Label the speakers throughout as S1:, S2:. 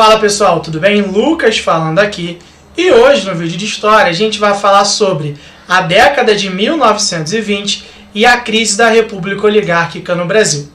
S1: Fala pessoal, tudo bem? Lucas falando aqui. E hoje no vídeo de história a gente vai falar sobre a década de 1920 e a crise da República Oligárquica no Brasil.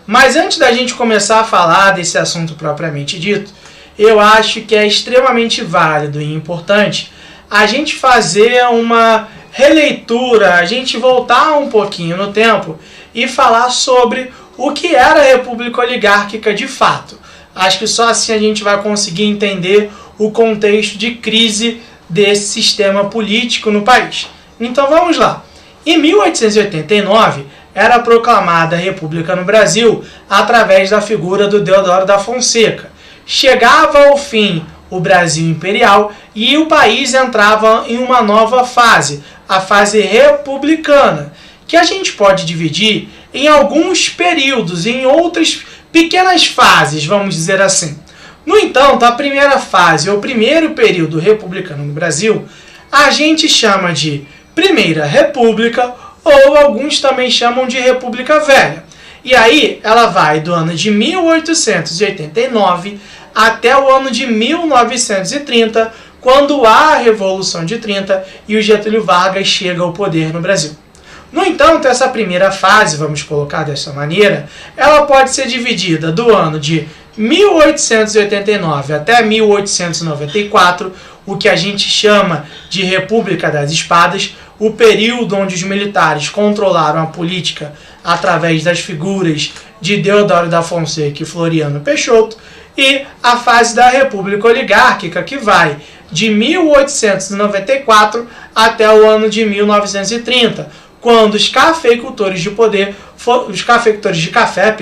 S1: Mas antes da gente começar a falar desse assunto propriamente dito, eu acho que é extremamente válido e importante a gente fazer uma releitura, a gente voltar um pouquinho no tempo e falar sobre o que era a República Oligárquica de fato. Acho que só assim a gente vai conseguir entender o contexto de crise desse sistema político no país. Então vamos lá. Em 1889 era proclamada a República no Brasil através da figura do Deodoro da Fonseca. Chegava ao fim o Brasil Imperial e o país entrava em uma nova fase, a fase republicana, que a gente pode dividir em alguns períodos, em outras pequenas fases, vamos dizer assim. No entanto, a primeira fase, ou primeiro período republicano no Brasil, a gente chama de Primeira República, ou alguns também chamam de República Velha. E aí ela vai do ano de 1889 até o ano de 1930, quando há a Revolução de 30 e o Getúlio Vargas chega ao poder no Brasil. No entanto, essa primeira fase, vamos colocar dessa maneira, ela pode ser dividida do ano de 1889 até 1894, o que a gente chama de República das Espadas, o período onde os militares controlaram a política através das figuras de Deodoro da Fonseca e Floriano Peixoto, e a fase da República Oligárquica, que vai de 1894 até o ano de 1930, quando os cafeicultores de café,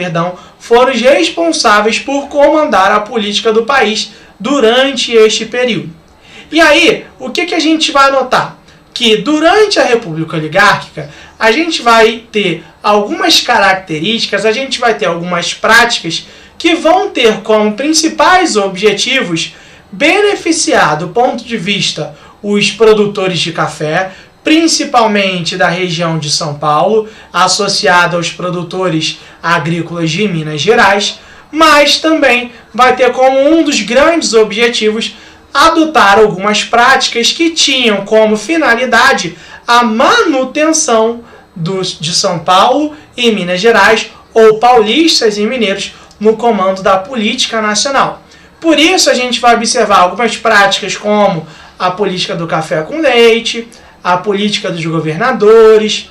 S1: foram os responsáveis por comandar a política do país durante este período. E aí, o que a gente vai notar? Que durante a República Oligárquica, a gente vai ter algumas características, a gente vai ter algumas práticas que vão ter como principais objetivos beneficiar, do ponto de vista, os produtores de café, principalmente da região de São Paulo, associada aos produtores agrícolas de Minas Gerais, mas também vai ter como um dos grandes objetivos adotar algumas práticas que tinham como finalidade a manutenção de São Paulo e Minas Gerais, ou paulistas e mineiros, no comando da política nacional. Por isso a gente vai observar algumas práticas como a política do café com leite, a política dos governadores,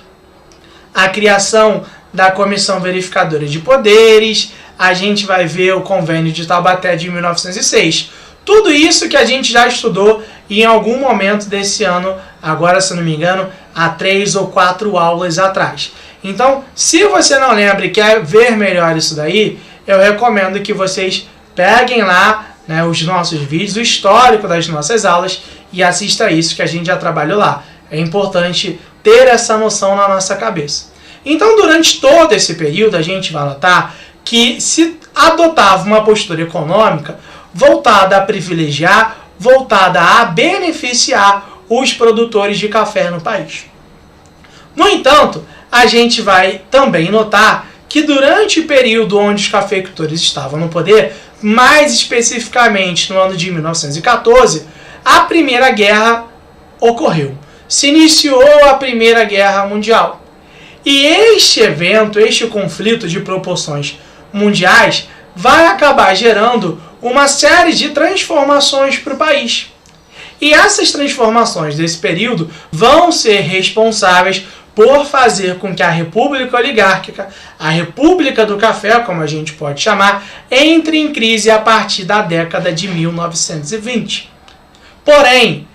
S1: a criação da Comissão Verificadora de Poderes, a gente vai ver o Convênio de Taubaté de 1906. Tudo isso que a gente já estudou em algum momento desse ano, agora se não me engano, há 3 ou 4 aulas atrás. Então, se você não lembra e quer ver melhor isso daí, eu recomendo que vocês peguem lá, né, os nossos vídeos, o histórico das nossas aulas e assista isso que a gente já trabalhou lá. É importante ter essa noção na nossa cabeça. Então, durante todo esse período, a gente vai notar que se adotava uma postura econômica voltada a privilegiar, voltada a beneficiar os produtores de café no país. No entanto, a gente vai também notar que durante o período onde os cafeicultores estavam no poder, mais especificamente no ano de 1914, a Primeira Guerra ocorreu. Se iniciou a Primeira Guerra Mundial. E este evento, este conflito de proporções mundiais, vai acabar gerando uma série de transformações para o país. E essas transformações desse período vão ser responsáveis por fazer com que a República Oligárquica, a República do Café, como a gente pode chamar, entre em crise a partir da década de 1920. Porém,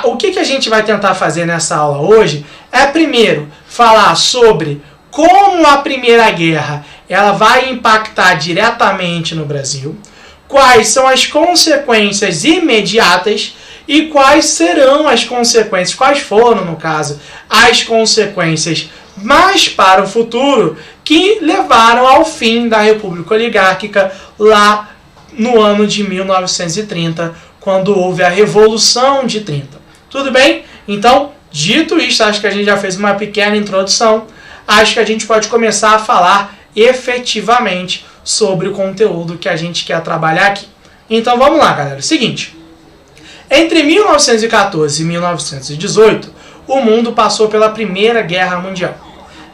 S1: o que a gente vai tentar fazer nessa aula hoje é, primeiro, falar sobre como a Primeira Guerra ela vai impactar diretamente no Brasil, quais são as consequências imediatas e quais serão as consequências, quais foram, no caso, as consequências mais para o futuro que levaram ao fim da República Oligárquica lá no ano de 1930, quando houve a Revolução de 30. Tudo bem? Então, dito isso, acho que a gente já fez uma pequena introdução, acho que a gente pode começar a falar efetivamente sobre o conteúdo que a gente quer trabalhar aqui. Então vamos lá, galera. O seguinte, entre 1914 e 1918, o mundo passou pela Primeira Guerra Mundial.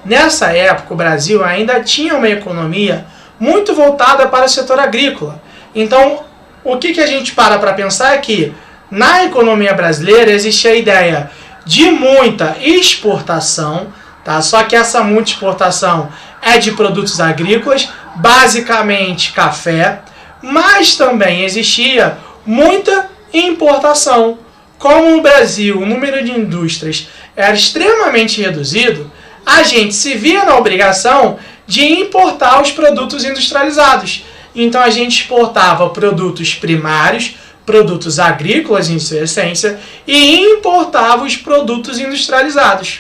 S1: Nessa época, o Brasil ainda tinha uma economia muito voltada para o setor agrícola. Então, o que a gente para pensar é que na economia brasileira existe a ideia de muita exportação, tá? Só que essa muita exportação é de produtos agrícolas, basicamente café, mas também existia muita importação. Como no Brasil o número de indústrias era extremamente reduzido, a gente se via na obrigação de importar os produtos industrializados. Então a gente exportava produtos primários, produtos agrícolas em sua essência, e importava os produtos industrializados.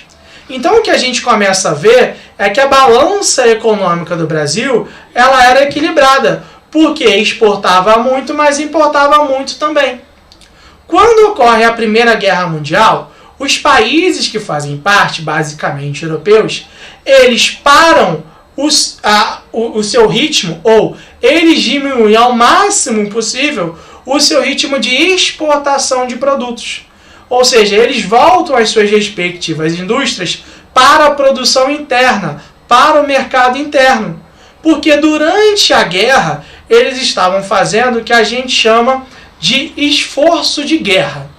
S1: Então o que a gente começa a ver é que a balança econômica do Brasil ela era equilibrada, porque exportava muito, mas importava muito também. Quando ocorre a Primeira Guerra Mundial, os países que fazem parte, basicamente europeus, eles param o seu ritmo, ou eles diminuem ao máximo possível o seu ritmo de exportação de produtos. Ou seja, eles voltam às suas respectivas indústrias para a produção interna, para o mercado interno. Porque durante a guerra, eles estavam fazendo o que a gente chama de esforço de guerra.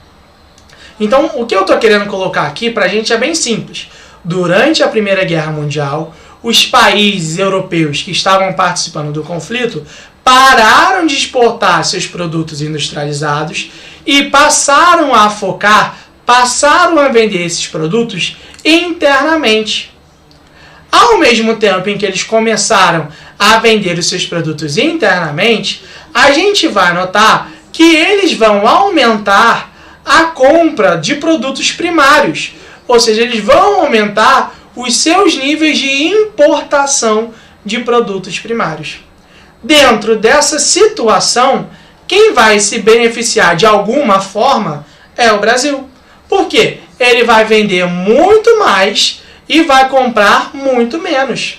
S1: Então, o que eu estou querendo colocar aqui para a gente é bem simples. Durante a Primeira Guerra Mundial, os países europeus que estavam participando do conflito pararam de exportar seus produtos industrializados e passaram a focar, passaram a vender esses produtos internamente. Ao mesmo tempo em que eles começaram a vender os seus produtos internamente, a gente vai notar que eles vão aumentar a compra de produtos primários, ou seja, eles vão aumentar os seus níveis de importação de produtos primários. Dentro dessa situação, quem vai se beneficiar de alguma forma é o Brasil. Por quê? Ele vai vender muito mais e vai comprar muito menos.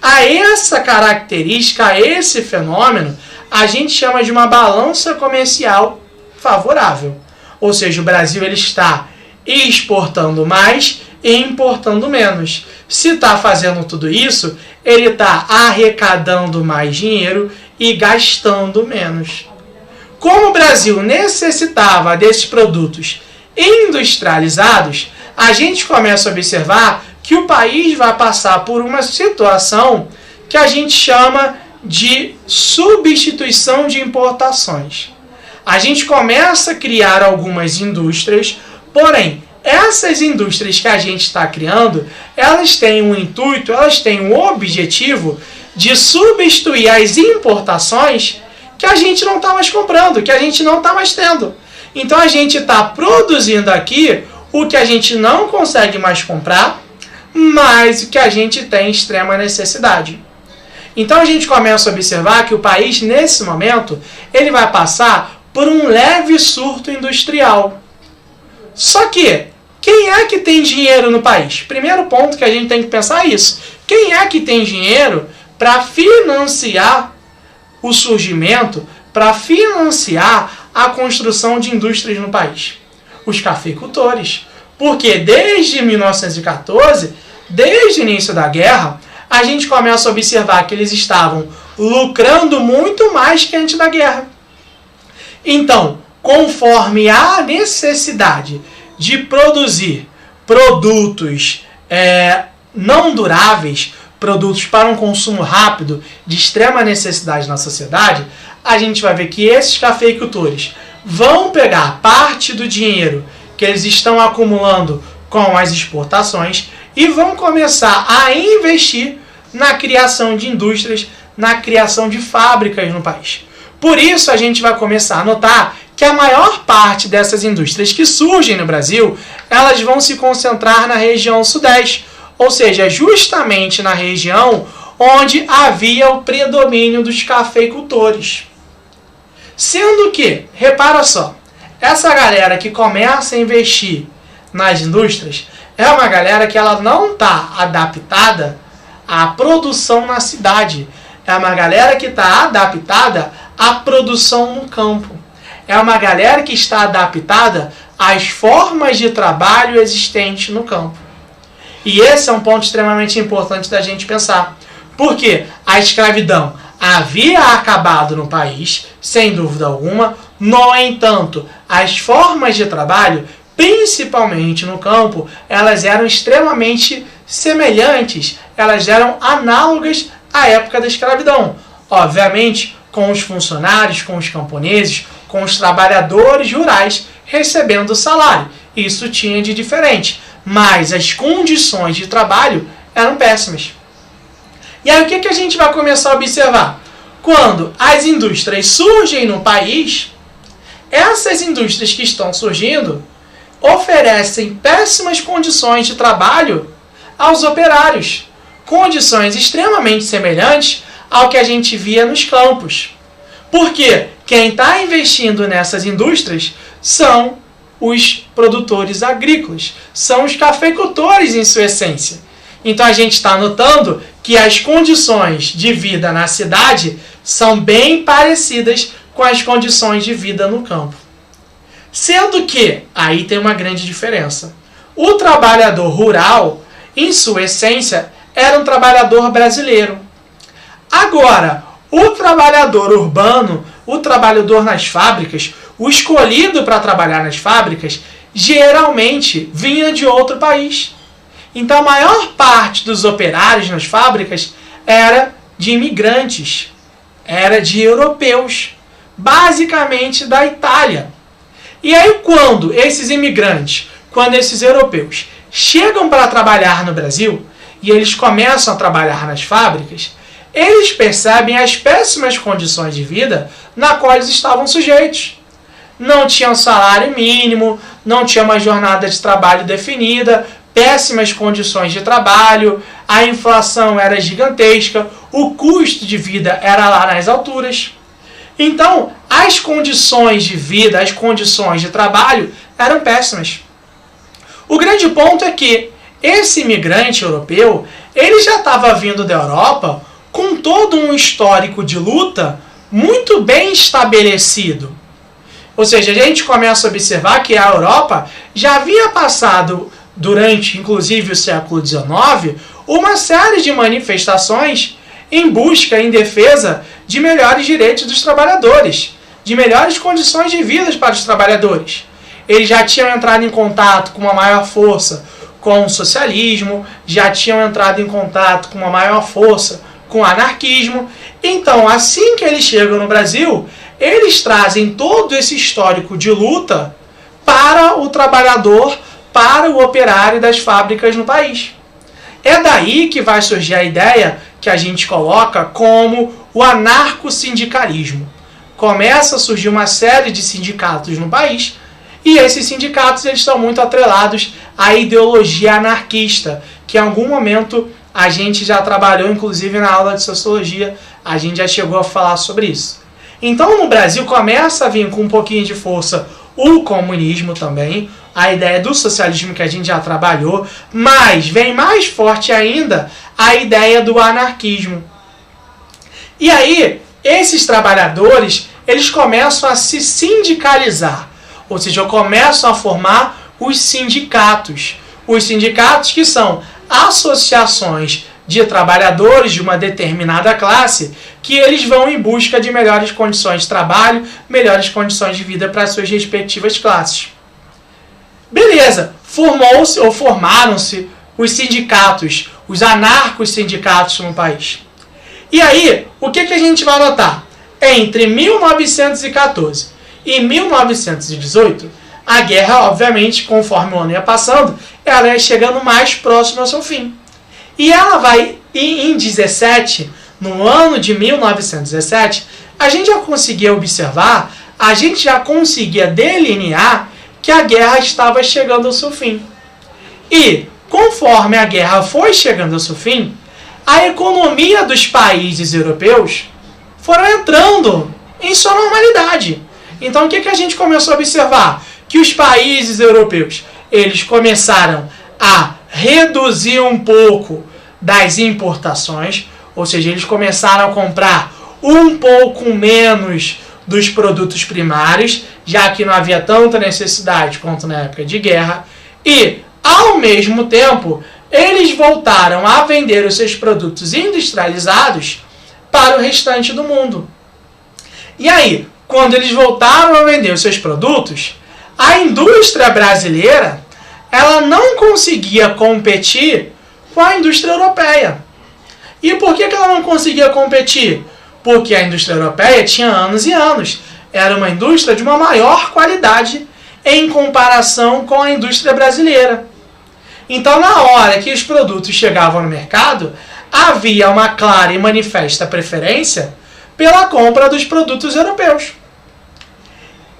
S1: A essa característica, a esse fenômeno, a gente chama de uma balança comercial favorável. Ou seja, o Brasil ele está exportando mais e importando menos. Se está fazendo tudo isso, ele está arrecadando mais dinheiro e gastando menos. Como o Brasil necessitava desses produtos industrializados, a gente começa a observar que o país vai passar por uma situação que a gente chama de substituição de importações. A gente começa a criar algumas indústrias, porém, essas indústrias que a gente está criando, elas têm um intuito, elas têm um objetivo de substituir as importações que a gente não está mais comprando, que a gente não está mais tendo. Então a gente está produzindo aqui o que a gente não consegue mais comprar, mas o que a gente tem extrema necessidade. Então a gente começa a observar que o país, nesse momento, ele vai passar por um leve surto industrial. Só que, quem é que tem dinheiro no país? Primeiro ponto que a gente tem que pensar é isso. Quem é que tem dinheiro para financiar o surgimento, para financiar a construção de indústrias no país? Os cafeicultores. Porque desde 1914, desde o início da guerra, a gente começa a observar que eles estavam lucrando muito mais que antes da guerra. Então, conforme a necessidade de produzir produtos não duráveis, produtos para um consumo rápido, de extrema necessidade na sociedade, a gente vai ver que esses cafeicultores vão pegar parte do dinheiro que eles estão acumulando com as exportações e vão começar a investir na criação de indústrias, na criação de fábricas no país. Por isso a gente vai começar a notar que a maior parte dessas indústrias que surgem no Brasil, elas vão se concentrar na região sudeste, ou seja, justamente na região onde havia o predomínio dos cafeicultores. Sendo que, repara só, essa galera que começa a investir nas indústrias é uma galera que ela não está adaptada à produção na cidade. É uma galera que está adaptada à produção no campo. É uma galera que está adaptada às formas de trabalho existentes no campo. E esse é um ponto extremamente importante da gente pensar. Porque a escravidão havia acabado no país, sem dúvida alguma. No entanto, as formas de trabalho, principalmente no campo, elas eram extremamente semelhantes, elas eram análogas à época da escravidão. Obviamente, com os funcionários, com os camponeses, com os trabalhadores rurais recebendo salário. Isso tinha de diferente, mas as condições de trabalho eram péssimas. E aí o que a gente vai começar a observar? Quando as indústrias surgem no país, essas indústrias que estão surgindo oferecem péssimas condições de trabalho aos operários, condições extremamente semelhantes ao que a gente via nos campos. Porque quem está investindo nessas indústrias são os produtores agrícolas, são os cafeicultores em sua essência. Então a gente está notando que as condições de vida na cidade são bem parecidas com as condições de vida no campo. Sendo que, aí tem uma grande diferença. O trabalhador rural, em sua essência, era um trabalhador brasileiro. Agora, o trabalhador urbano, o trabalhador nas fábricas, o escolhido para trabalhar nas fábricas, geralmente vinha de outro país. Então a maior parte dos operários nas fábricas era de imigrantes, era de europeus, basicamente da Itália. E aí quando esses imigrantes, quando esses europeus chegam para trabalhar no Brasil e eles começam a trabalhar nas fábricas, eles percebem as péssimas condições de vida na qual eles estavam sujeitos. Não tinham salário mínimo, não tinha uma jornada de trabalho definida, péssimas condições de trabalho, a inflação era gigantesca, o custo de vida era lá nas alturas. Então, as condições de vida, as condições de trabalho eram péssimas. O grande ponto é que esse imigrante europeu, ele já estava vindo da Europa com todo um histórico de luta muito bem estabelecido. Ou seja, a gente começa a observar que a Europa já havia passado, durante inclusive o século XIX, uma série de manifestações em busca, em defesa de melhores direitos dos trabalhadores, de melhores condições de vida para os trabalhadores. Eles já tinham entrado em contato com uma maior força com o socialismo, já tinham entrado em contato com uma maior força com o anarquismo. Então, assim que eles chegam no Brasil, eles trazem todo esse histórico de luta para o trabalhador, para o operário das fábricas no país. É daí que vai surgir a ideia que a gente coloca como o anarcossindicalismo. Começa a surgir uma série de sindicatos no país, e esses sindicatos eles estão muito atrelados à ideologia anarquista, que em algum momento a gente já trabalhou, inclusive na aula de sociologia, a gente já chegou a falar sobre isso. Então no Brasil começa a vir com um pouquinho de força o comunismo também, a ideia do socialismo que a gente já trabalhou, mas vem mais forte ainda a ideia do anarquismo. E aí, esses trabalhadores, eles começam a se sindicalizar, ou seja, começam a formar os sindicatos. Os sindicatos que são associações de trabalhadores de uma determinada classe, que eles vão em busca de melhores condições de trabalho, melhores condições de vida para as suas respectivas classes. Beleza, formou-se ou formaram-se os sindicatos, os anarcos sindicatos no país. E aí, o que a gente vai notar? Entre 1914 e 1918, a guerra, obviamente, conforme o ano ia passando, ela ia chegando mais próximo ao seu fim. E ela vai, em 17, no ano de 1917, a gente já conseguia observar, a gente já conseguia delinear que a guerra estava chegando ao seu fim. E, conforme a guerra foi chegando ao seu fim, a economia dos países europeus foram entrando em sua normalidade. Então, o que a gente começou a observar? Que os países europeus, eles começaram a reduzir um pouco das importações, ou seja, eles começaram a comprar um pouco menos dos produtos primários, já que não havia tanta necessidade quanto na época de guerra, e, ao mesmo tempo, eles voltaram a vender os seus produtos industrializados para o restante do mundo. E aí, quando eles voltaram a vender os seus produtos, a indústria brasileira ela não conseguia competir com a indústria europeia. E por que ela não conseguia competir? Porque a indústria europeia tinha anos e anos. Era uma indústria de uma maior qualidade em comparação com a indústria brasileira. Então, na hora que os produtos chegavam no mercado, havia uma clara e manifesta preferência pela compra dos produtos europeus.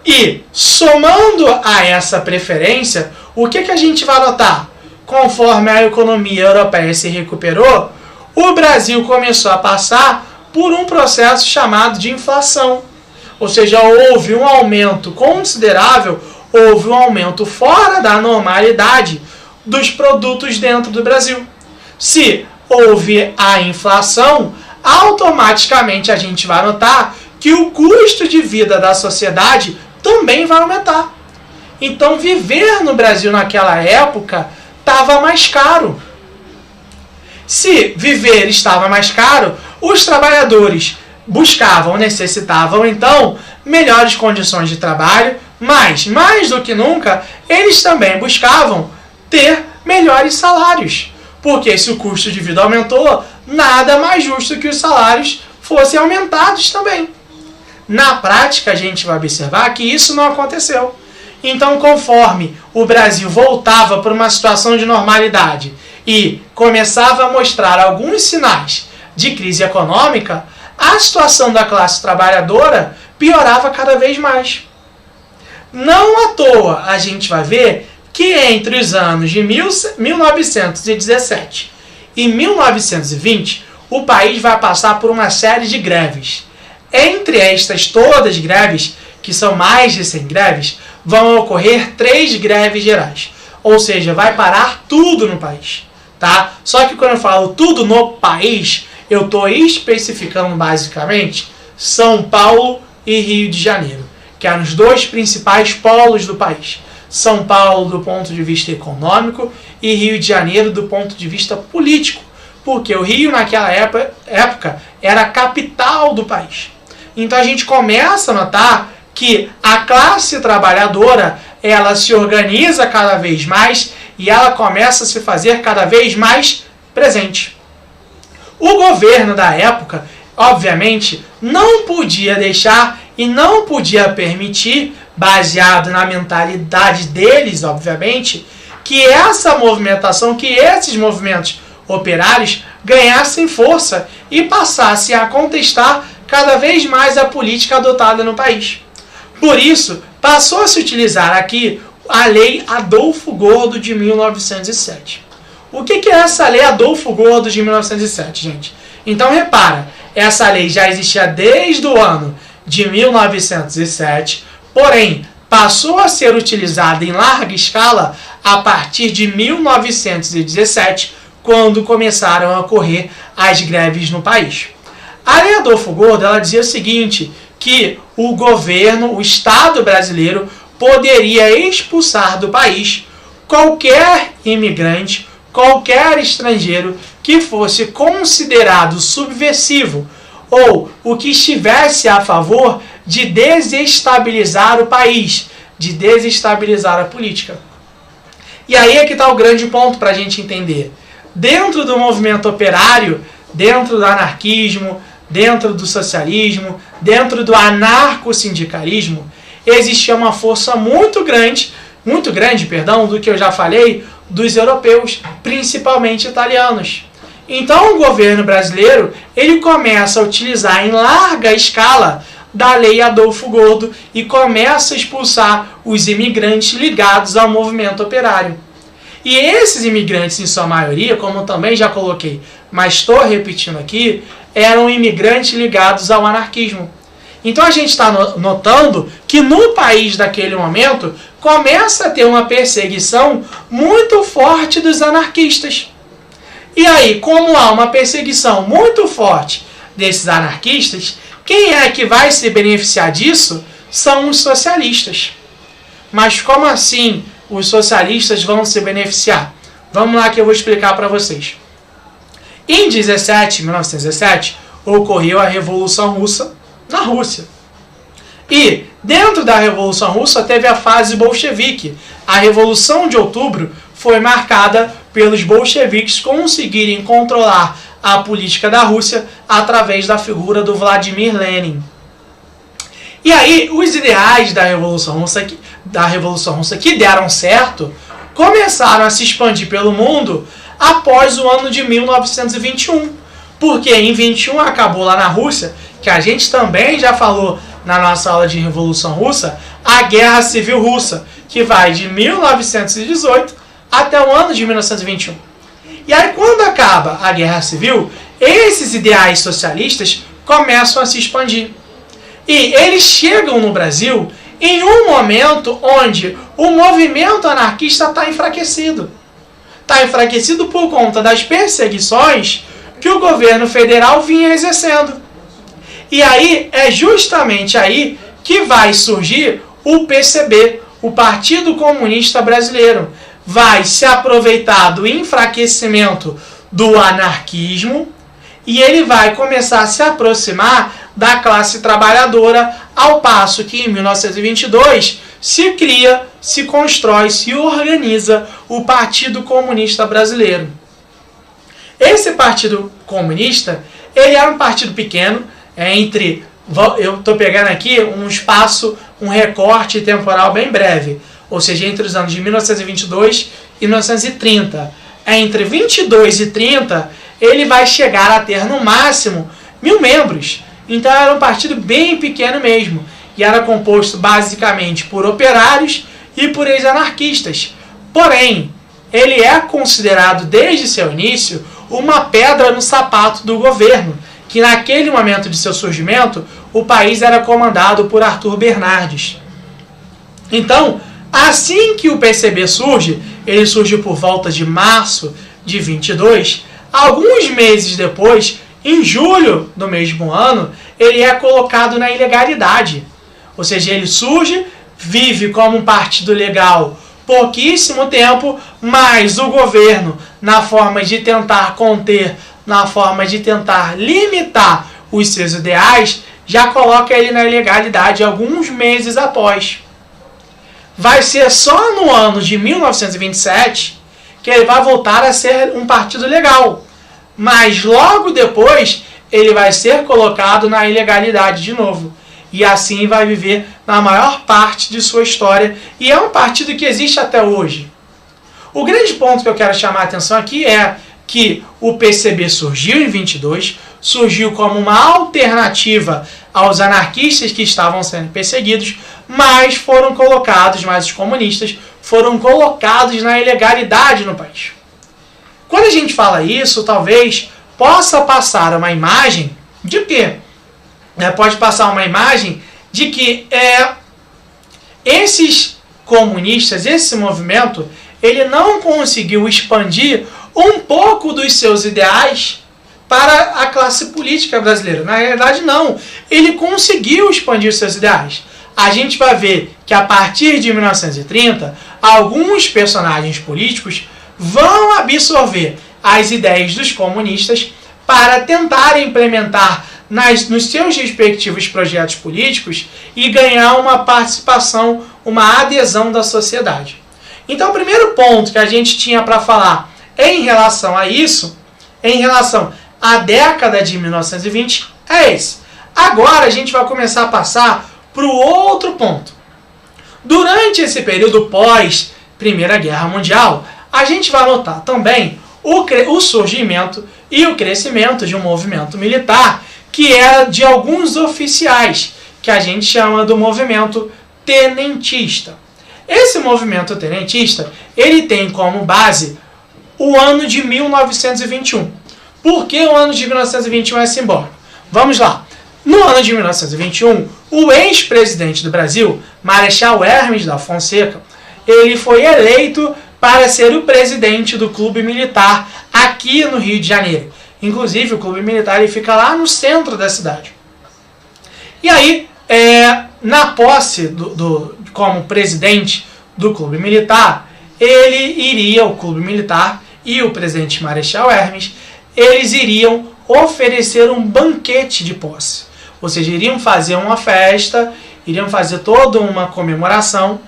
S1: E, somando a essa preferência, o que a gente vai notar? Conforme a economia europeia se recuperou, o Brasil começou a passar por um processo chamado de inflação. Ou seja, houve um aumento considerável, houve um aumento fora da normalidade dos produtos dentro do Brasil. Se houve a inflação, automaticamente a gente vai notar que o custo de vida da sociedade também vai aumentar. Então, viver no Brasil naquela época estava mais caro. Se viver estava mais caro, os trabalhadores buscavam, necessitavam, então, melhores condições de trabalho, mas, mais do que nunca, eles também buscavam ter melhores salários. Porque se o custo de vida aumentou, nada mais justo que os salários fossem aumentados também. Na prática, a gente vai observar que isso não aconteceu. Então, conforme o Brasil voltava para uma situação de normalidade e começava a mostrar alguns sinais de crise econômica, a situação da classe trabalhadora piorava cada vez mais. Não à toa a gente vai ver que entre os anos de 1917 e 1920, o país vai passar por uma série de greves. Entre estas todas greves, que são mais de 100 greves, vão ocorrer 3 greves gerais. Ou seja, vai parar tudo no país. Tá? Só que quando eu falo tudo no país, eu estou especificando basicamente São Paulo e Rio de Janeiro, que eram os 2 principais polos do país. São Paulo do ponto de vista econômico e Rio de Janeiro do ponto de vista político, porque o Rio naquela época era a capital do país. Então a gente começa a notar que a classe trabalhadora ela se organiza cada vez mais e ela começa a se fazer cada vez mais presente. O governo da época, obviamente, não podia deixar e não podia permitir, baseado na mentalidade deles, obviamente, que essa movimentação, que esses movimentos operários ganhassem força e passassem a contestar cada vez mais a política adotada no país. Por isso, passou a se utilizar aqui a Lei Adolfo Gordo de 1907. O que é essa Lei Adolfo Gordo de 1907, gente? Então, repara, essa lei já existia desde o ano de 1907, porém, passou a ser utilizada em larga escala a partir de 1917, quando começaram a ocorrer as greves no país. A Lei Adolfo Gordo ela dizia o seguinte, que o governo, o Estado brasileiro, poderia expulsar do país qualquer imigrante, qualquer estrangeiro que fosse considerado subversivo ou o que estivesse a favor de desestabilizar o país, de desestabilizar a política. E aí é que está o grande ponto para a gente entender. Dentro do movimento operário, dentro do anarquismo, dentro do socialismo, dentro do anarcossindicalismo, existia uma força muito grande, do que eu já falei, dos europeus, principalmente italianos. Então o governo brasileiro, ele começa a utilizar em larga escala da Lei Adolfo Gordo e começa a expulsar os imigrantes ligados ao movimento operário. E esses imigrantes, em sua maioria, como também já coloquei, mas estou repetindo aqui, eram imigrantes ligados ao anarquismo. Então a gente está notando que no país daquele momento começa a ter uma perseguição muito forte dos anarquistas. E aí, como há uma perseguição muito forte desses anarquistas, Quem é que vai se beneficiar disso? São os socialistas. Mas como assim os socialistas vão se beneficiar? Vamos lá que eu vou explicar para vocês. Em 1917, ocorreu a Revolução Russa na Rússia. E dentro da Revolução Russa teve a fase bolchevique. A Revolução de Outubro foi marcada pelos bolcheviques conseguirem controlar a política da Rússia através da figura do Vladimir Lenin. E aí, os ideais da Revolução Russa que deram certo começaram a se expandir pelo mundo após o ano de 1921. Porque em 21 acabou lá na Rússia, que a gente também já falou na nossa aula de Revolução Russa, a Guerra Civil Russa, que vai de 1918 até o ano de 1921. E aí, quando acaba a Guerra Civil, esses ideais socialistas começam a se expandir. E eles chegam no Brasil em um momento onde o movimento anarquista está enfraquecido. Está enfraquecido por conta das perseguições que o governo federal vinha exercendo. E aí, é justamente aí que vai surgir o PCB, o Partido Comunista Brasileiro. Vai se aproveitar do enfraquecimento do anarquismo e ele vai começar a se aproximar da classe trabalhadora, ao passo que em 1922 se cria, se constrói, se organiza o Partido Comunista Brasileiro. Esse Partido Comunista, ele era um partido pequeno, eu estou pegando aqui um espaço, um recorte temporal bem breve, ou seja, entre os anos de 1922 e 1930. Entre 22 e 30, ele vai chegar a ter no máximo 1.000 membros. Então era um partido bem pequeno mesmo, e era composto basicamente por operários e por ex-anarquistas. Porém, ele é considerado desde seu início uma pedra no sapato do governo, que naquele momento de seu surgimento, o país era comandado por Arthur Bernardes. Então, assim que o PCB surge, ele surge por volta de março de 22, alguns meses depois, em julho do mesmo ano, ele é colocado na ilegalidade. Ou seja, ele surge, vive como um partido legal pouquíssimo tempo, mas o governo, na forma de tentar conter, na forma de tentar limitar os seus ideais, já coloca ele na ilegalidade alguns meses após. Vai ser só no ano de 1927 que ele vai voltar a ser um partido legal. Mas logo depois ele vai ser colocado na ilegalidade de novo. E assim vai viver na maior parte de sua história. E é um partido que existe até hoje. O grande ponto que eu quero chamar a atenção aqui é que o PCB surgiu em 22, surgiu como uma alternativa aos anarquistas que estavam sendo perseguidos, mas os comunistas foram colocados na ilegalidade no país. Quando a gente fala isso, talvez possa passar uma imagem de quê? Pode passar uma imagem de que esses comunistas, esse movimento, ele não conseguiu expandir um pouco dos seus ideais para a classe política brasileira. Na realidade, não. Ele conseguiu expandir os seus ideais. A gente vai ver que a partir de 1930, alguns personagens políticos vão absorver as ideias dos comunistas para tentar implementar nos seus respectivos projetos políticos e ganhar uma participação, uma adesão da sociedade. Então, o primeiro ponto que a gente tinha para falar em relação a isso, em relação à década de 1920, é esse. Agora a gente vai começar a passar para o outro ponto. Durante esse período pós Primeira Guerra Mundial, a gente vai notar também o surgimento e o crescimento de um movimento militar que era de alguns oficiais, que a gente chama do movimento tenentista. Esse movimento tenentista, ele tem como base o ano de 1921. Por que o ano de 1921 é simbólico? Vamos lá. No ano de 1921, o ex-presidente do Brasil, Marechal Hermes da Fonseca, ele foi eleito para ser o presidente do Clube Militar aqui no Rio de Janeiro. Inclusive, o Clube Militar ele fica lá no centro da cidade. E aí, na posse como presidente do clube militar, o clube militar e o presidente Marechal Hermes, eles iriam oferecer um banquete de posse. Ou seja, iriam fazer uma festa, iriam fazer toda uma comemoração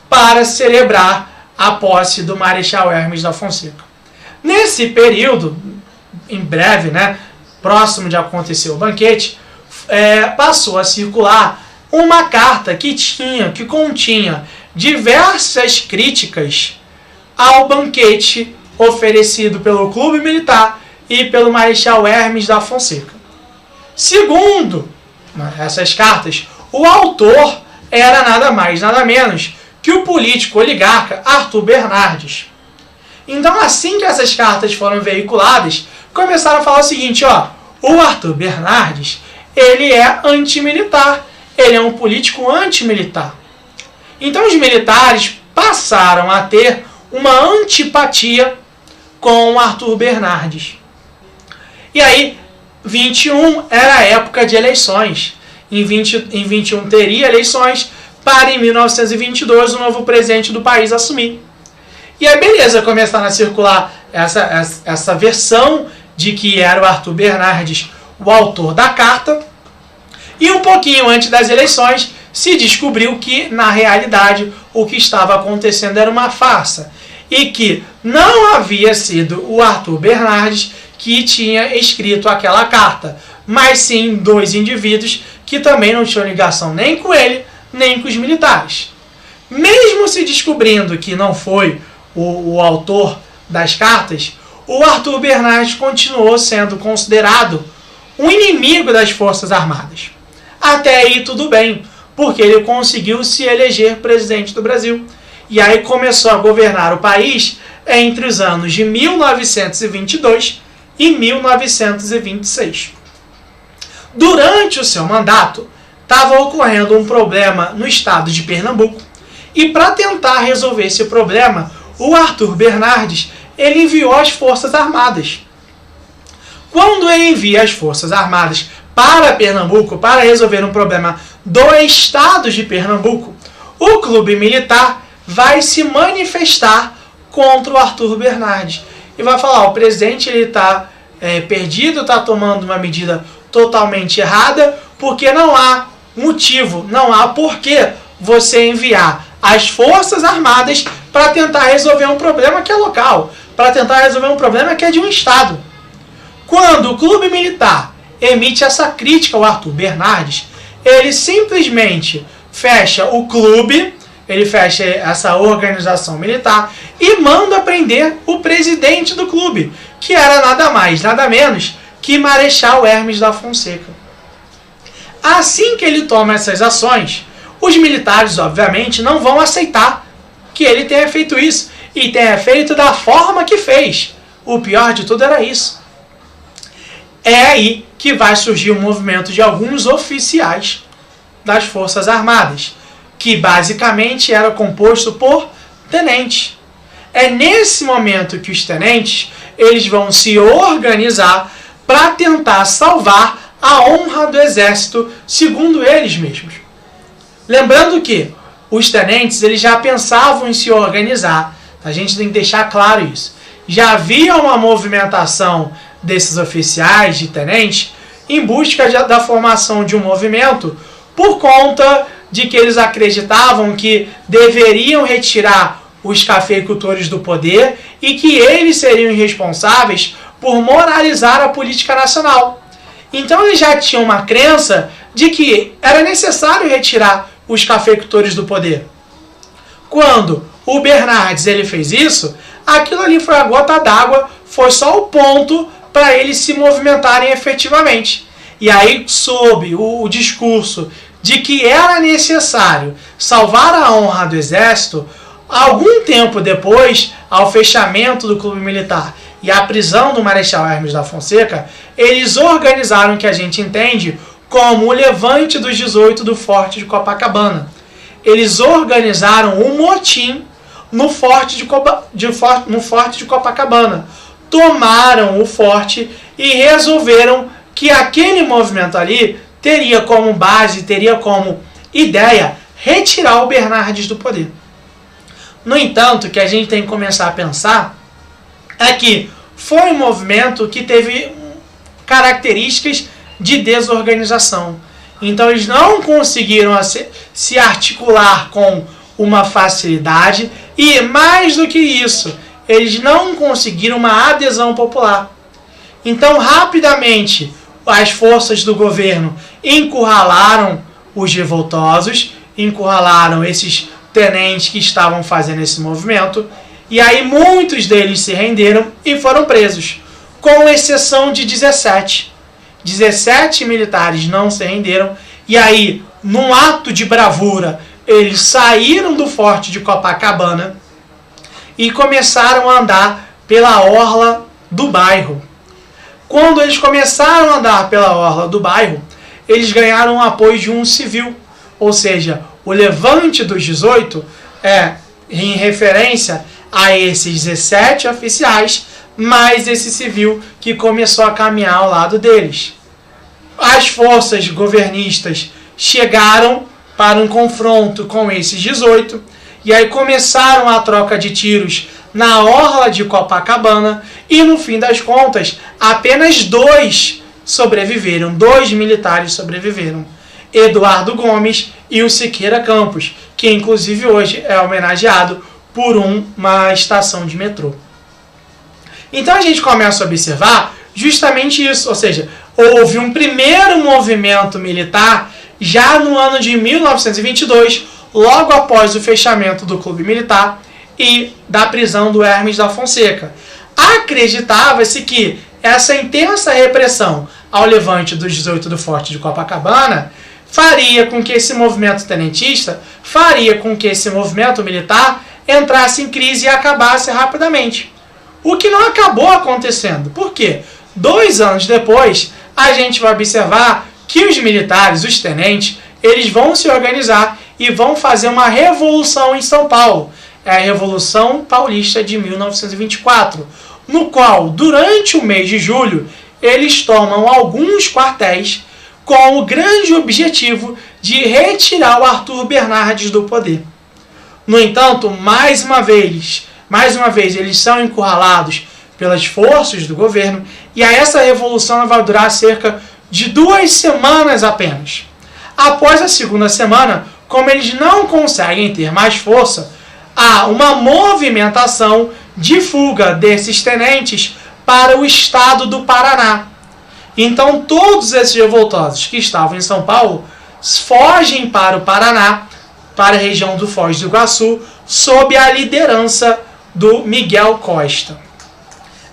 S1: para celebrar a posse do Marechal Hermes da Fonseca. Nesse período, em breve, próximo de acontecer o banquete, passou a circular uma carta que continha diversas críticas ao banquete oferecido pelo clube militar e pelo Marechal Hermes da Fonseca. Segundo essas cartas, o autor era nada mais, nada menos que o político oligarca Arthur Bernardes. Então, assim que essas cartas foram veiculadas, começaram a falar o seguinte, o Arthur Bernardes, ele é antimilitar, ele é um político antimilitar. Então, os militares passaram a ter uma antipatia com o Arthur Bernardes. E aí, 21 era a época de eleições. Em 21 teria eleições para, em 1922, o novo presidente do país assumir. E aí, beleza, começaram a circular essa versão de que era o Arthur Bernardes o autor da carta. E um pouquinho antes das eleições, se descobriu que, na realidade, o que estava acontecendo era uma farsa. E que não havia sido o Arthur Bernardes que tinha escrito aquela carta, mas sim dois indivíduos que também não tinham ligação nem com ele, nem com os militares. Mesmo se descobrindo que não foi o autor das cartas, o Arthur Bernardes continuou sendo considerado um inimigo das Forças Armadas. Até aí tudo bem, porque ele conseguiu se eleger presidente do Brasil. E aí começou a governar o país entre os anos de 1922 e 1926. Durante o seu mandato, estava ocorrendo um problema no estado de Pernambuco. E para tentar resolver esse problema, o Arthur Bernardes ele enviou as Forças Armadas. Quando ele envia as Forças Armadas para Pernambuco para resolver um problema do estado de Pernambuco, o clube militar vai se manifestar contra o Arthur Bernardes. E vai falar, o presidente está perdido, está tomando uma medida totalmente errada, porque não há motivo, não há porquê você enviar as Forças Armadas para tentar resolver um problema que é local, para tentar resolver um problema que é de um estado. Quando o clube militar emite essa crítica ao Arthur Bernardes, ele simplesmente fecha o clube, ele fecha essa organização militar e manda prender o presidente do clube, que era nada mais, nada menos que Marechal Hermes da Fonseca. Assim que ele toma essas ações, os militares, obviamente, não vão aceitar que ele tenha feito isso e tenha feito da forma que fez. O pior de tudo era isso. É aí que vai surgir o movimento de alguns oficiais das Forças Armadas, que basicamente era composto por tenentes. É nesse momento que os tenentes eles vão se organizar para tentar salvar a honra do exército, segundo eles mesmos. Lembrando que os tenentes eles já pensavam em se organizar. A gente tem que deixar claro isso. Já havia uma movimentação desses oficiais de tenentes em busca da formação de um movimento por conta de que eles acreditavam que deveriam retirar os cafeicultores do poder e que eles seriam responsáveis por moralizar a política nacional. Então eles já tinham uma crença de que era necessário retirar os cafeicultores do poder. Quando o Bernardes ele fez isso, aquilo ali foi a gota d'água, foi só o ponto para eles se movimentarem efetivamente. E aí, sob o discurso de que era necessário salvar a honra do exército, algum tempo depois, ao fechamento do clube militar e à prisão do Marechal Hermes da Fonseca, eles organizaram o que a gente entende como o Levante dos 18 do Forte de Copacabana. Eles organizaram um motim no Forte de Copacabana. Tomaram o forte e resolveram que aquele movimento ali teria como base, teria como ideia retirar o Bernardes do poder. No entanto, o que a gente tem que começar a pensar é que foi um movimento que teve características de desorganização. Então eles não conseguiram se articular com uma facilidade e, mais do que isso, eles não conseguiram uma adesão popular. Então, rapidamente, as forças do governo encurralaram os revoltosos, encurralaram esses tenentes que estavam fazendo esse movimento, e aí muitos deles se renderam e foram presos, com exceção de 17. 17 militares não se renderam, e aí, num ato de bravura, eles saíram do forte de Copacabana e começaram a andar pela orla do bairro. Quando eles começaram a andar pela orla do bairro, eles ganharam o apoio de um civil, ou seja, o levante dos 18 é em referência a esses 17 oficiais, mais esse civil que começou a caminhar ao lado deles. As forças governistas chegaram para um confronto com esses 18, e aí começaram a troca de tiros na orla de Copacabana, e no fim das contas, apenas 2 sobreviveram, 2 militares sobreviveram. Eduardo Gomes e o Siqueira Campos, que inclusive hoje é homenageado por uma estação de metrô. Então a gente começa a observar justamente isso, ou seja, houve um primeiro movimento militar já no ano de 1922, logo após o fechamento do Clube Militar e da prisão do Hermes da Fonseca. Acreditava-se que essa intensa repressão ao levante dos 18 do Forte de Copacabana faria com que esse movimento tenentista, faria com que esse movimento militar entrasse em crise e acabasse rapidamente. O que não acabou acontecendo. Por quê? 2 anos depois, a gente vai observar que os militares, os tenentes, eles vão se organizar e vão fazer uma revolução em São Paulo. É a Revolução Paulista de 1924, no qual, durante o mês de julho, eles tomam alguns quartéis com o grande objetivo de retirar o Arthur Bernardes do poder. No entanto, mais uma vez, eles são encurralados pelas forças do governo, e a essa revolução vai durar cerca de 2 semanas apenas. Após a segunda semana, como eles não conseguem ter mais força, há uma movimentação de fuga desses tenentes para o estado do Paraná. Então todos esses revoltosos que estavam em São Paulo fogem para o Paraná, para a região do Foz do Iguaçu, sob a liderança do Miguel Costa.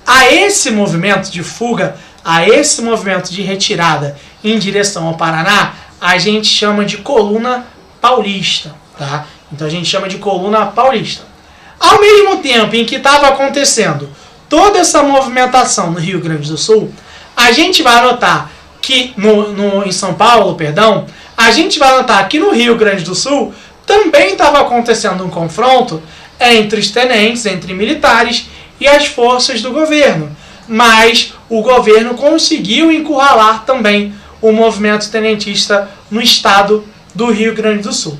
S1: A esse movimento de fuga, a esse movimento de retirada em direção ao Paraná, a gente chama de Coluna Paulista, tá? Então a gente chama de Coluna Paulista. Ao mesmo tempo em que estava acontecendo toda essa movimentação no Rio Grande do Sul, a gente vai notar que em São Paulo, a gente vai notar que no Rio Grande do Sul também estava acontecendo um confronto entre os tenentes, entre militares e as forças do governo. Mas o governo conseguiu encurralar também o movimento tenentista no estado do Rio Grande do Sul.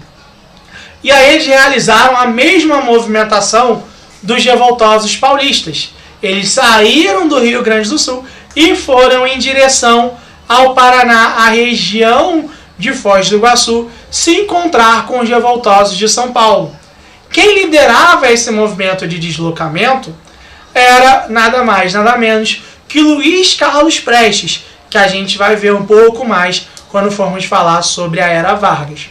S1: E aí eles realizaram a mesma movimentação dos revoltosos paulistas. Eles saíram do Rio Grande do Sul e foram em direção ao Paraná, a região de Foz do Iguaçu, se encontrar com os revoltosos de São Paulo. Quem liderava esse movimento de deslocamento era nada mais, nada menos que Luiz Carlos Prestes, que a gente vai ver um pouco mais quando formos falar sobre a Era Vargas.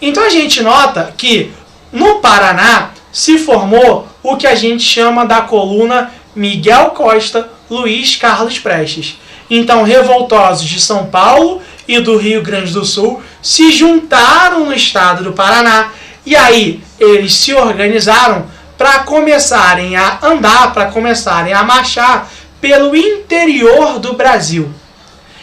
S1: Então a gente nota que no Paraná se formou o que a gente chama da coluna Miguel Costa, Luiz Carlos Prestes. Então revoltosos de São Paulo e do Rio Grande do Sul se juntaram no estado do Paraná, e aí eles se organizaram para começarem a andar, para começarem a marchar pelo interior do Brasil.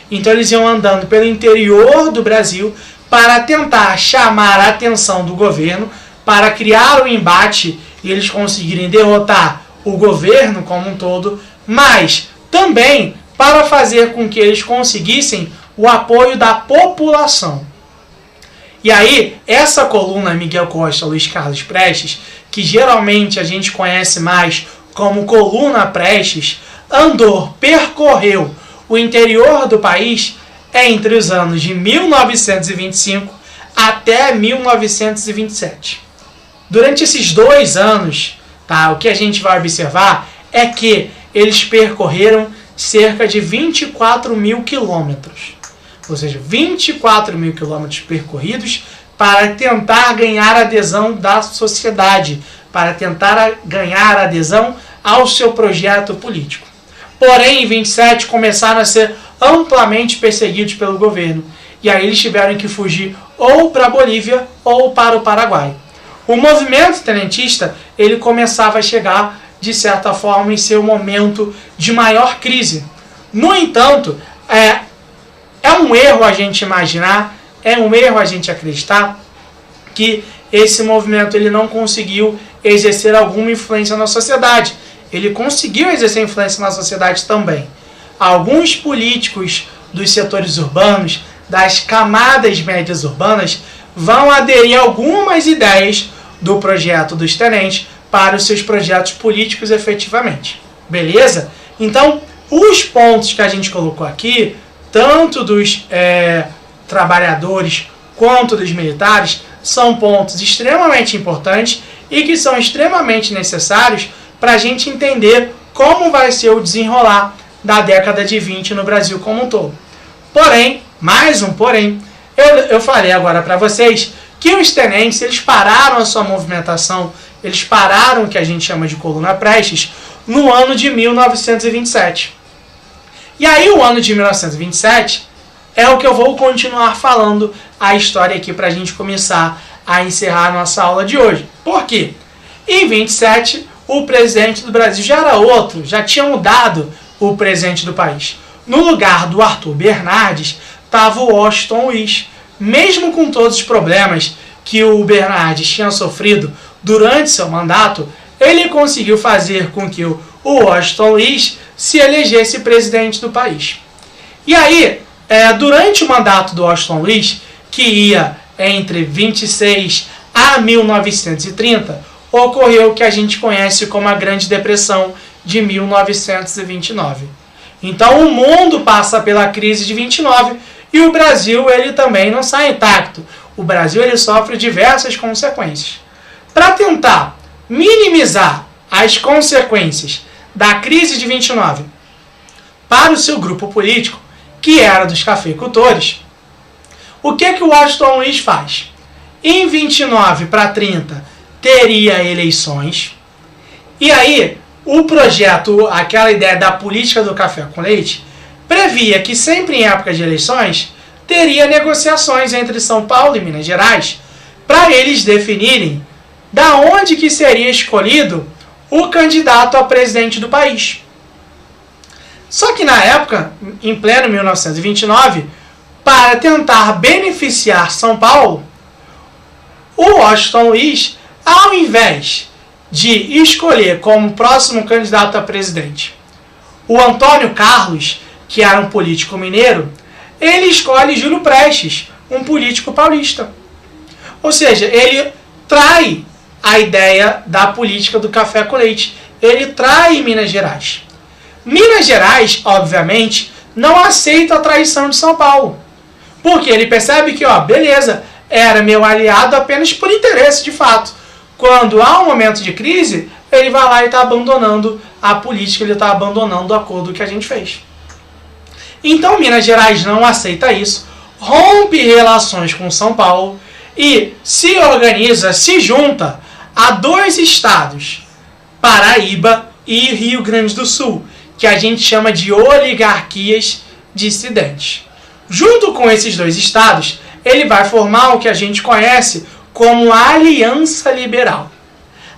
S1: Então eles iam andando pelo interior do Brasil para tentar chamar a atenção do governo, para criar um embate e eles conseguirem derrotar o governo como um todo, mas também para fazer com que eles conseguissem o apoio da população. E aí, essa coluna Miguel Costa, Luiz Carlos Prestes, que geralmente a gente conhece mais como coluna Prestes, percorreu o interior do país entre os anos de 1925 até 1927. Durante esses 2 anos, tá, o que a gente vai observar é que eles percorreram cerca de 24 mil quilômetros. Ou seja, 24 mil quilômetros percorridos para tentar ganhar a adesão da sociedade, para tentar ganhar a adesão ao seu projeto político. Porém, em 27 começaram a ser amplamente perseguidos pelo governo. E aí eles tiveram que fugir ou para a Bolívia ou para o Paraguai. O movimento tenentista ele começava a chegar, de certa forma, em seu momento de maior crise. No entanto, é um erro a gente imaginar, é um erro a gente acreditar que esse movimento ele não conseguiu exercer alguma influência na sociedade. Ele conseguiu exercer influência na sociedade também. Alguns políticos dos setores urbanos, das camadas médias urbanas, vão aderir a algumas ideias do projeto dos tenentes para os seus projetos políticos efetivamente. Beleza? Então, os pontos que a gente colocou aqui, tanto dos trabalhadores quanto dos militares, são pontos extremamente importantes e que são extremamente necessários para a gente entender como vai ser o desenrolar da década de 20 no Brasil como um todo. Porém, mais um porém, eu falei agora para vocês que os tenentes eles pararam a sua movimentação, eles pararam o que a gente chama de coluna Prestes no ano de 1927. E aí o ano de 1927 é o que eu vou continuar falando a história aqui para a gente começar a encerrar a nossa aula de hoje. Por quê? Em 27, o presidente do Brasil já era outro, já tinha mudado o presidente do país. No lugar do Arthur Bernardes, estava o Washington Luiz. Mesmo com todos os problemas que o Bernardes tinha sofrido durante seu mandato, ele conseguiu fazer com que o Washington Luiz se elegesse presidente do país. E aí, durante o mandato do Washington Luiz, que ia entre 26 a 1930, ocorreu o que a gente conhece como a Grande Depressão de 1929. Então o mundo passa pela crise de 29 e o Brasil ele também não sai intacto. O Brasil ele sofre diversas consequências. Para tentar minimizar as consequências da crise de 29 para o seu grupo político, que era dos cafeicultores, o que o Washington Luiz faz? Em 29 para 30 teria eleições, e aí o projeto, aquela ideia da política do café com leite, previa que sempre em época de eleições teria negociações entre São Paulo e Minas Gerais para eles definirem da onde que seria escolhido o candidato a presidente do país. Só que na época, em pleno 1929, para tentar beneficiar São Paulo, o Washington Luiz, ao invés de escolher como próximo candidato a presidente o Antônio Carlos, que era um político mineiro, ele escolhe Júlio Prestes, um político paulista. Ou seja, ele trai a ideia da política do café com leite. Ele trai Minas Gerais. Minas Gerais, obviamente, não aceita a traição de São Paulo. Porque ele percebe que, beleza, era meu aliado apenas por interesse de fato. Quando há um momento de crise, ele vai lá e está abandonando a política, ele está abandonando o acordo que a gente fez. Então Minas Gerais não aceita isso, rompe relações com São Paulo e se organiza, se junta a 2 estados, Paraíba e Rio Grande do Sul, que a gente chama de oligarquias dissidentes. Junto com esses 2 estados, ele vai formar o que a gente conhece como a Aliança Liberal.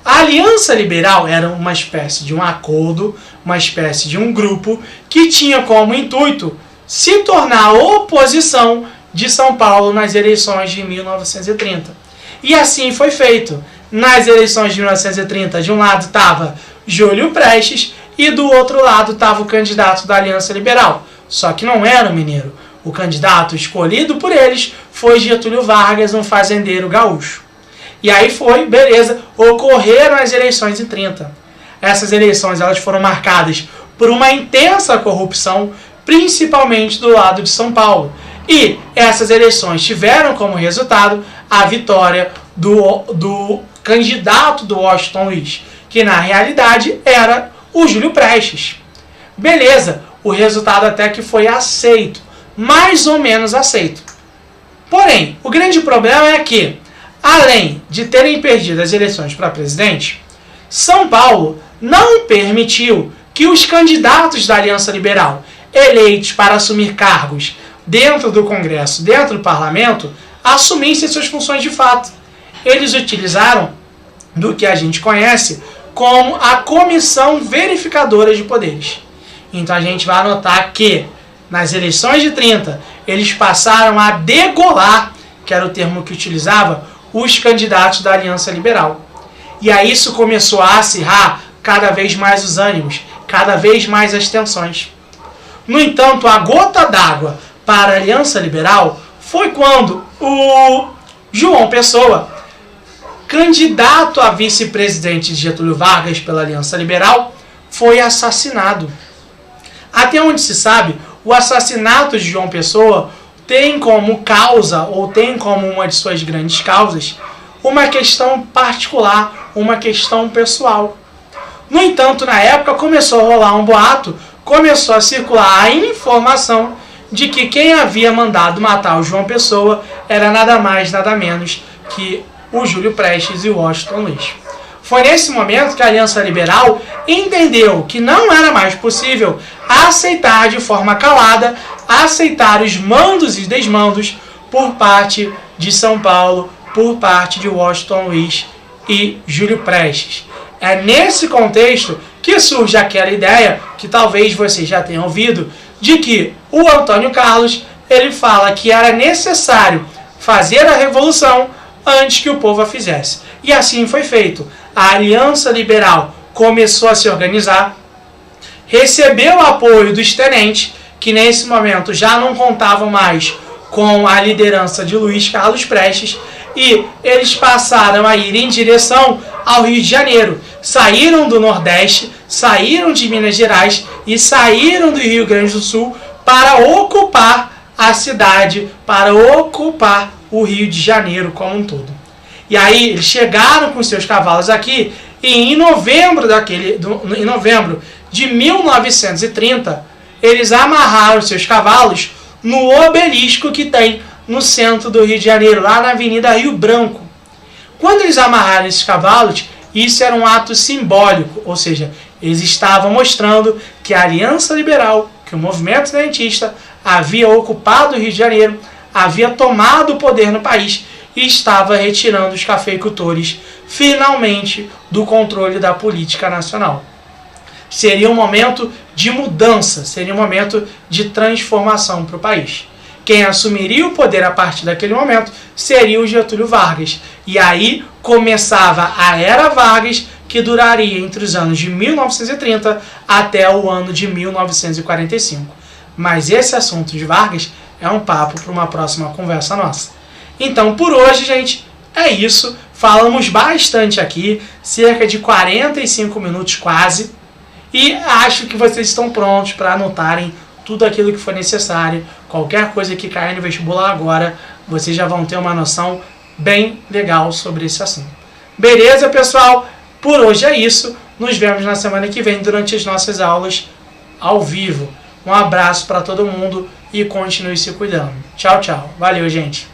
S1: A Aliança Liberal era uma espécie de um acordo, uma espécie de um grupo que tinha como intuito se tornar a oposição de São Paulo nas eleições de 1930. E assim foi feito. Nas eleições de 1930, de um lado estava Júlio Prestes e do outro lado estava o candidato da Aliança Liberal. Só que não era o mineiro. O candidato escolhido por eles foi Getúlio Vargas, um fazendeiro gaúcho. E aí foi, beleza, ocorreram as eleições em 30. Essas eleições elas foram marcadas por uma intensa corrupção, principalmente do lado de São Paulo. E essas eleições tiveram como resultado a vitória do candidato do Washington Luiz, que na realidade era o Júlio Prestes. Beleza, o resultado até que foi aceito, mais ou menos aceito. Porém, o grande problema é que, além de terem perdido as eleições para presidente, São Paulo não permitiu que os candidatos da Aliança Liberal, eleitos para assumir cargos dentro do Congresso, dentro do Parlamento, assumissem suas funções de fato. Eles utilizaram do que a gente conhece como a Comissão Verificadora de Poderes. Então a gente vai anotar que nas eleições de 30 eles passaram a degolar, que era o termo que utilizava, os candidatos da Aliança Liberal. E aí isso começou a acirrar cada vez mais os ânimos, cada vez mais as tensões. No entanto, a gota d'água para a Aliança Liberal foi quando o João Pessoa, candidato a vice-presidente de Getúlio Vargas pela Aliança Liberal, foi assassinado. Até onde se sabe, o assassinato de João Pessoa tem como causa, ou tem como uma de suas grandes causas, uma questão particular, uma questão pessoal. No entanto, na época começou a rolar um boato, começou a circular a informação de que quem havia mandado matar o João Pessoa era nada mais, nada menos que o Júlio Prestes e o Washington Luiz. Foi nesse momento que a Aliança Liberal entendeu que não era mais possível aceitar de forma calada, aceitar os mandos e desmandos por parte de São Paulo, por parte de Washington Luiz e Júlio Prestes. É nesse contexto que surge aquela ideia, que talvez vocês já tenham ouvido, de que o Antônio Carlos ele fala que era necessário fazer a revolução antes que o povo a fizesse. E assim foi feito. A Aliança Liberal começou a se organizar, recebeu o apoio dos tenentes, que nesse momento já não contavam mais com a liderança de Luiz Carlos Prestes, e eles passaram a ir em direção ao Rio de Janeiro. Saíram do Nordeste, saíram de Minas Gerais e saíram do Rio Grande do Sul para ocupar a cidade, para ocupar o Rio de Janeiro como um todo. E aí eles chegaram com seus cavalos aqui e em novembro de 1930 eles amarraram seus cavalos no obelisco que tem no centro do Rio de Janeiro, lá na Avenida Rio Branco. Quando eles amarraram esses cavalos, isso era um ato simbólico, ou seja, eles estavam mostrando que a Aliança Liberal, que o movimento tenentista havia ocupado o Rio de Janeiro, havia tomado o poder no país e estava retirando os cafeicultores, finalmente, do controle da política nacional. Seria um momento de mudança, seria um momento de transformação para o país. Quem assumiria o poder a partir daquele momento seria o Getúlio Vargas. E aí começava a Era Vargas, que duraria entre os anos de 1930 até o ano de 1945. Mas esse assunto de Vargas é um papo para uma próxima conversa nossa. Então, por hoje, gente, é isso. Falamos bastante aqui, cerca de 45 minutos quase. E acho que vocês estão prontos para anotarem tudo aquilo que for necessário. Qualquer coisa que cair no vestibular agora, vocês já vão ter uma noção bem legal sobre esse assunto. Beleza, pessoal? Por hoje é isso. Nos vemos na semana que vem durante as nossas aulas ao vivo. Um abraço para todo mundo e continue se cuidando. Tchau, tchau. Valeu, gente.